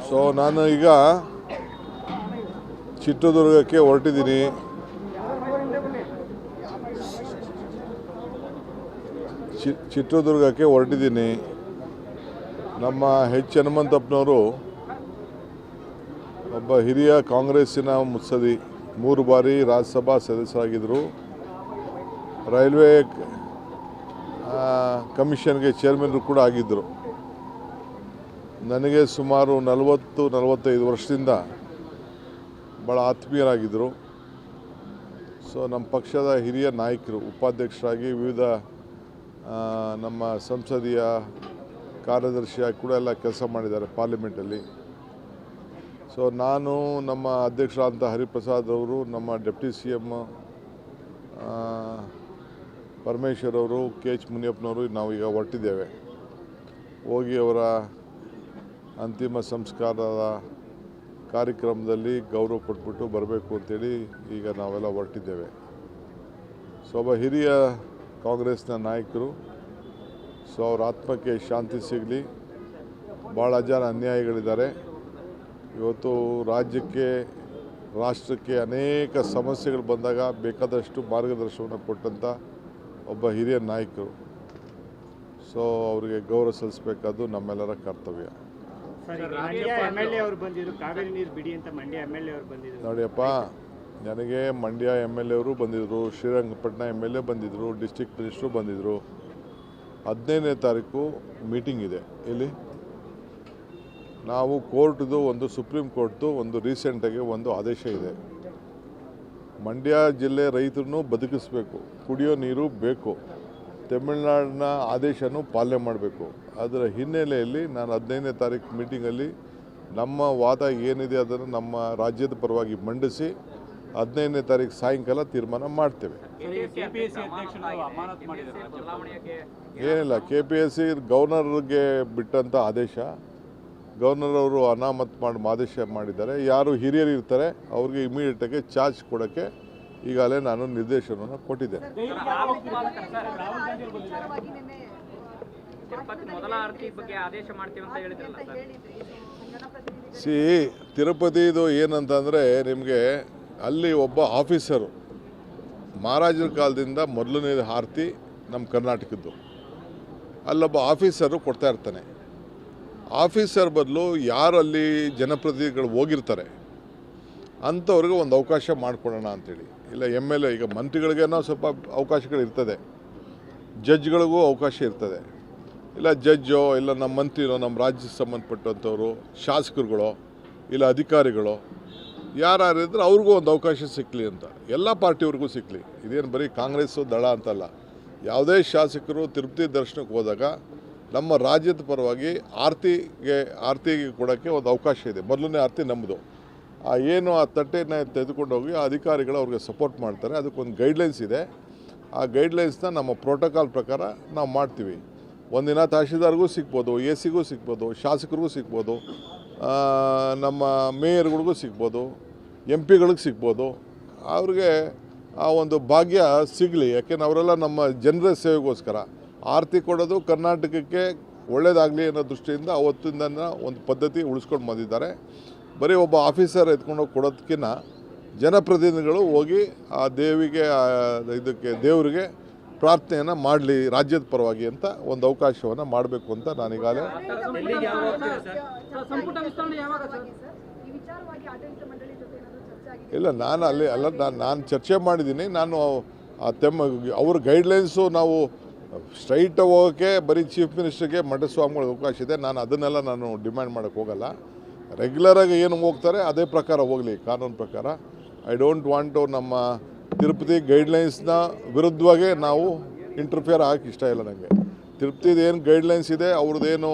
So ನಾನು ಈಗ ಚಿತ್ರದುರ್ಗಕ್ಕೆ ಹೊರಟಿದ್ದೀನಿ. ನಮ್ಮ ಎಚ್ ಹನುಮಂತಪ್ಪನವರು ಒಬ್ಬ ಹಿರಿಯ ಕಾಂಗ್ರೆಸ್ಸಿನ ಮುತ್ಸದಿ, 3 ಬಾರಿ ರಾಜ್ಯಸಭಾ ಸದಸ್ಯರಾಗಿದ್ದರು. ರೈಲ್ವೆ ಕಮಿಷನ್ಗೆ ಚೇರ್ಮನ್ರು ಕೂಡ ಆಗಿದ್ದರು. ನನಗೆ ಸುಮಾರು 40-45 ವರ್ಷದಿಂದ ಭಾಳ ಆತ್ಮೀಯರಾಗಿದ್ದರು. ಸೊ ನಮ್ಮ ಪಕ್ಷದ ಹಿರಿಯ ನಾಯಕರು, ಉಪಾಧ್ಯಕ್ಷರಾಗಿ ವಿವಿಧ ನಮ್ಮ ಸಂಸದೀಯ ಕಾರ್ಯದರ್ಶಿಯಾಗಿ ಕೂಡ ಎಲ್ಲ ಕೆಲಸ ಮಾಡಿದ್ದಾರೆ ಪಾರ್ಲಿಮೆಂಟಲ್ಲಿ. ಸೊ ನಾನು, ನಮ್ಮ ಅಧ್ಯಕ್ಷರಾದಂಥ ಹರಿಪ್ರಸಾದ್ ಅವರು, ನಮ್ಮ ಡೆಪ್ಟಿ CM ಪರಮೇಶ್ವರ್ ಅವರು, KH ಮುನಿಯಪ್ಪನವರು ನಾವೀಗ ಹೊರಟಿದ್ದೇವೆ. ಹೋಗಿ ಅವರ ಅಂತಿಮ ಸಂಸ್ಕಾರದ ಕಾರ್ಯಕ್ರಮದಲ್ಲಿ ಗೌರವ ಕೊಟ್ಬಿಟ್ಟು ಬರಬೇಕು ಅಂತೇಳಿ ಈಗ ನಾವೆಲ್ಲ ಹೊರಟಿದ್ದೇವೆ. ಸೊ ಒಬ್ಬ ಹಿರಿಯ ಕಾಂಗ್ರೆಸ್ನ ನಾಯಕರು. ಸೊ ಅವ್ರ ಆತ್ಮಕ್ಕೆ ಶಾಂತಿ ಸಿಗಲಿ. ಭಾಳ ಜನ ಅನ್ಯಾಯಗಳಿದ್ದಾರೆ. ಇವತ್ತು ರಾಜ್ಯಕ್ಕೆ, ರಾಷ್ಟ್ರಕ್ಕೆ ಅನೇಕ ಸಮಸ್ಯೆಗಳು ಬಂದಾಗ ಬೇಕಾದಷ್ಟು ಮಾರ್ಗದರ್ಶನವನ್ನು ಕೊಟ್ಟಂಥ ಒಬ್ಬ ಹಿರಿಯ ನಾಯಕರು. ಸೊ ಅವರಿಗೆ ಗೌರವ ಸಲ್ಲಿಸಬೇಕಾದ್ದು ನಮ್ಮೆಲ್ಲರ ಕರ್ತವ್ಯ. ನೋಡಿಯಪ್ಪ, ನನಗೆ ಮಂಡ್ಯ MLA ಅವರು ಬಂದಿದ್ದರು, ಶ್ರೀರಂಗಪಟ್ಟಣ MLA ಬಂದಿದ್ದರು, ಡಿಸ್ಟ್ರಿಕ್ಟ್ ಮಿನಿಸ್ಟ್ರು ಬಂದಿದ್ದರು. 15ನೇ ತಾರೀಕು ಮೀಟಿಂಗ್ ಇದೆ. ಇಲ್ಲಿ ನಾವು ಕೋರ್ಟ್ದು ಒಂದು, ಸುಪ್ರೀಂ ಕೋರ್ಟ್ದು ಒಂದು ರೀಸೆಂಟಾಗಿ ಒಂದು ಆದೇಶ ಇದೆ. ಮಂಡ್ಯ ಜಿಲ್ಲೆ ರೈತರನ್ನು ಬದುಕಿಸಬೇಕು, ಕುಡಿಯೋ ನೀರು ಬೇಕು, ತಮಿಳುನಾಡಿನ ಆದೇಶನೂ ಪಾಲನೆ ಮಾಡಬೇಕು. ಅದರ ಹಿನ್ನೆಲೆಯಲ್ಲಿ ನಾನು 15ನೇ ತಾರೀಕು ಮೀಟಿಂಗಲ್ಲಿ ನಮ್ಮ ವಾದ ಏನಿದೆ ಅದನ್ನು ನಮ್ಮ ರಾಜ್ಯದ ಪರವಾಗಿ ಮಂಡಿಸಿ 15ನೇ ತಾರೀಕು ಸಾಯಂಕಾಲ ತೀರ್ಮಾನ ಮಾಡ್ತೇವೆ. ಏನಿಲ್ಲ, KPSC ಗವರ್ನರ್ಗೆ ಬಿಟ್ಟಂಥ ಆದೇಶ. ಗವರ್ನರ್ ಅವರು ಅನಾಮತ್ ಮಾಡಿ ಆದೇಶ ಮಾಡಿದ್ದಾರೆ. ಯಾರು ಹಿರಿಯರು ಇರ್ತಾರೆ ಅವ್ರಿಗೆ ಇಮಿಡಿಯೇಟಾಗಿ ಚಾರ್ಜ್ ಕೊಡೋಕ್ಕೆ ಈಗಾಗಲೇ ನಾನು ನಿರ್ದೇಶನವನ್ನು ಕೊಟ್ಟಿದ್ದೇನೆ. ತಿರುಪತಿದು ಏನಂತಂದರೆ, ನಿಮಗೆ ಅಲ್ಲಿ ಒಬ್ಬ ಆಫೀಸರು, ಮಹಾರಾಜರ ಕಾಲದಿಂದ ಮೊದಲನೇ ಆರತಿ ನಮ್ಮ ಕರ್ನಾಟಕದ್ದು, ಅಲ್ಲೊಬ್ಬ ಆಫೀಸರು ಕೊಡ್ತಾ ಇರ್ತಾನೆ. ಆಫೀಸರ್ ಬದಲು ಯಾರು ಅಲ್ಲಿ ಜನಪ್ರತಿನಿಧಿಗಳು ಹೋಗಿರ್ತಾರೆ ಅಂಥವ್ರಿಗೆ ಒಂದು ಅವಕಾಶ ಮಾಡಿಕೊಡೋಣ ಅಂಥೇಳಿ. ಇಲ್ಲ MLA, ಈಗ ಮಂತ್ರಿಗಳಿಗೇನೋ ಸ್ವಲ್ಪ ಅವಕಾಶಗಳಿರ್ತದೆ, ಜಡ್ಜ್ಗಳಿಗೂ ಅವಕಾಶ ಇರ್ತದೆ. ಇಲ್ಲ ಜಡ್ಜೋ, ಇಲ್ಲ ನಮ್ಮ ಮಂತ್ರಿನೋ, ನಮ್ಮ ರಾಜ್ಯಕ್ಕೆ ಸಂಬಂಧಪಟ್ಟಂಥವ್ರು, ಶಾಸಕರುಗಳೋ, ಇಲ್ಲ ಅಧಿಕಾರಿಗಳು ಯಾರಿದ್ರೆ ಅವ್ರಿಗೂ ಒಂದು ಅವಕಾಶ ಸಿಕ್ಕಲಿ ಅಂತ. ಎಲ್ಲ ಪಾರ್ಟಿಯವ್ರಿಗೂ ಸಿಕ್ಕಲಿ. ಇದೇನು ಬರೀ ಕಾಂಗ್ರೆಸ್ಸು ದಳ ಅಂತಲ್ಲ. ಯಾವುದೇ ಶಾಸಕರು ತಿರುಪತಿ ದರ್ಶನಕ್ಕೆ ಹೋದಾಗ ನಮ್ಮ ರಾಜ್ಯದ ಪರವಾಗಿ ಆರತಿಗೆ ಕೊಡೋಕ್ಕೆ ಒಂದು ಅವಕಾಶ ಇದೆ. ಮೊದಲನೇ ಆರತಿ ನಮ್ಮದು. ಏನು ಆ ತಟ್ಟೆನ ತೆಗೆದುಕೊಂಡು ಹೋಗಿ ಆ ಅಧಿಕಾರಿಗಳು ಅವ್ರಿಗೆ ಸಪೋರ್ಟ್ ಮಾಡ್ತಾರೆ. ಅದಕ್ಕೊಂದು ಗೈಡ್ಲೈನ್ಸ್ ಇದೆ. ಆ ಗೈಡ್ಲೈನ್ಸ್ನ ನಮ್ಮ ಪ್ರೋಟೋಕಾಲ್ ಪ್ರಕಾರ ನಾವು ಮಾಡ್ತೀವಿ. ಒಂದಿನ ತಹಶೀಲ್ದಾರ್ಗೂ ಸಿಗ್ಬೋದು, AC ಗೂ ಸಿಗ್ಬೋದು, ಶಾಸಕರಿಗೂ ಸಿಗ್ಬೋದು, ನಮ್ಮ ಮೇಯರ್ಗಳಿಗೂ ಸಿಗ್ಬೋದು, MP ಗಳಿಗೆ ಸಿಗ್ಬೋದು. ಅವ್ರಿಗೆ ಆ ಒಂದು ಭಾಗ್ಯ ಸಿಗಲಿ. ಯಾಕೆಂದ್ರೆ ಅವರೆಲ್ಲ ನಮ್ಮ ಜನರ ಸೇವೆಗೋಸ್ಕರ ಆರತಿ ಕೊಡೋದು ಕರ್ನಾಟಕಕ್ಕೆ ಒಳ್ಳೆಯದಾಗಲಿ ಅನ್ನೋ ದೃಷ್ಟಿಯಿಂದ ಅವತ್ತಿಂದ ಒಂದು ಪದ್ಧತಿ ಉಳಿಸ್ಕೊಂಡು ಬಂದಿದ್ದಾರೆ. ಬರೀ ಒಬ್ಬ ಆಫೀಸರ್ ಎತ್ಕೊಂಡೋಗಿ ಕೊಡೋದಕ್ಕಿಂತ ಜನಪ್ರತಿನಿಧಿಗಳು ಹೋಗಿ ಆ ದೇವರಿಗೆ ಪ್ರಾರ್ಥನೆಯನ್ನು ಮಾಡಲಿ ರಾಜ್ಯದ ಪರವಾಗಿ ಅಂತ ಒಂದು ಅವಕಾಶವನ್ನು ಮಾಡಬೇಕು ಅಂತ ನಾನೀಗಾಗಲೇ ಇಲ್ಲ, ನಾನು ಚರ್ಚೆ ಮಾಡಿದ್ದೀನಿ. ನಾನು ಅವ್ರ ಗೈಡ್ಲೈನ್ಸು ನಾವು ಸ್ಟ್ರೈಟ್ ಹೋಗೋಕ್ಕೆ ಬರೀ ಚೀಫ್ ಮಿನಿಸ್ಟರ್ಗೆ ಮಠಸ್ವಾಮಿಗಳಿಗೆ ಅವಕಾಶ ಇದೆ. ನಾನು ಡಿಮ್ಯಾಂಡ್ ಮಾಡೋಕ್ಕೆ ಹೋಗಲ್ಲ. ರೆಗ್ಯುಲರಾಗಿ ಏನು ಹೋಗ್ತಾರೆ ಅದೇ ಪ್ರಕಾರ ಹೋಗಲಿ, ಕಾನೂನು ಪ್ರಕಾರ. ಐ ಡೋಂಟ್ ವಾಂಟ್ ಟು ನಮ್ಮ ತಿರುಪತಿ ಗೈಡ್ಲೈನ್ಸ್ನ ವಿರುದ್ಧವಾಗೇ ನಾವು ಇಂಟರ್ಫಿಯರ್ ಆಗಕ್ಕೆ ಇಷ್ಟ ಇಲ್ಲ ನನಗೆ. ತಿರುಪತಿದು ಏನು ಗೈಡ್ಲೈನ್ಸ್ ಇದೆ, ಅವ್ರದ್ದೇನು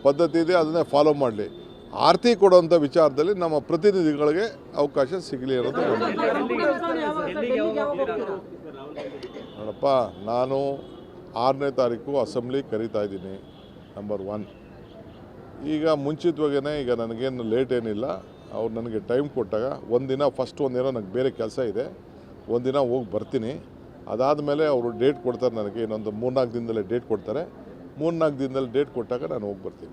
ಪದ್ಧತಿ ಇದೆ ಅದನ್ನೇ ಫಾಲೋ ಮಾಡಲಿ. ಆರತಿ ಕೊಡುವಂಥ ವಿಚಾರದಲ್ಲಿ ನಮ್ಮ ಪ್ರತಿನಿಧಿಗಳಿಗೆ ಅವಕಾಶ ಸಿಗಲಿ ಅನ್ನೋದು. ನೋಡಪ್ಪ, ನಾನು 6ನೇ ತಾರೀಕು ಅಸೆಂಬ್ಲಿ ಕರೀತಾ ಇದ್ದೀನಿ, ನಂಬರ್ 1. ಈಗ ಮುಂಚಿತವಾಗೇ, ಈಗ ನನಗೇನು ಲೇಟ್ ಏನಿಲ್ಲ. ಅವ್ರು ನನಗೆ ಟೈಮ್ ಕೊಟ್ಟಾಗ ಒಂದಿನ ನನಗೆ ಬೇರೆ ಕೆಲಸ ಇದೆ, ಒಂದಿನ ಹೋಗಿ ಬರ್ತೀನಿ. ಅದಾದಮೇಲೆ ಅವರು ಡೇಟ್ ಕೊಡ್ತಾರೆ ನನಗೆ. ಇನ್ನೊಂದು 3-4 ದಿನದಲ್ಲೇ ಡೇಟ್ ಕೊಡ್ತಾರೆ. 3-4 ದಿನದಲ್ಲಿ ಡೇಟ್ ಕೊಟ್ಟಾಗ ನಾನು ಹೋಗಿ ಬರ್ತೀನಿ.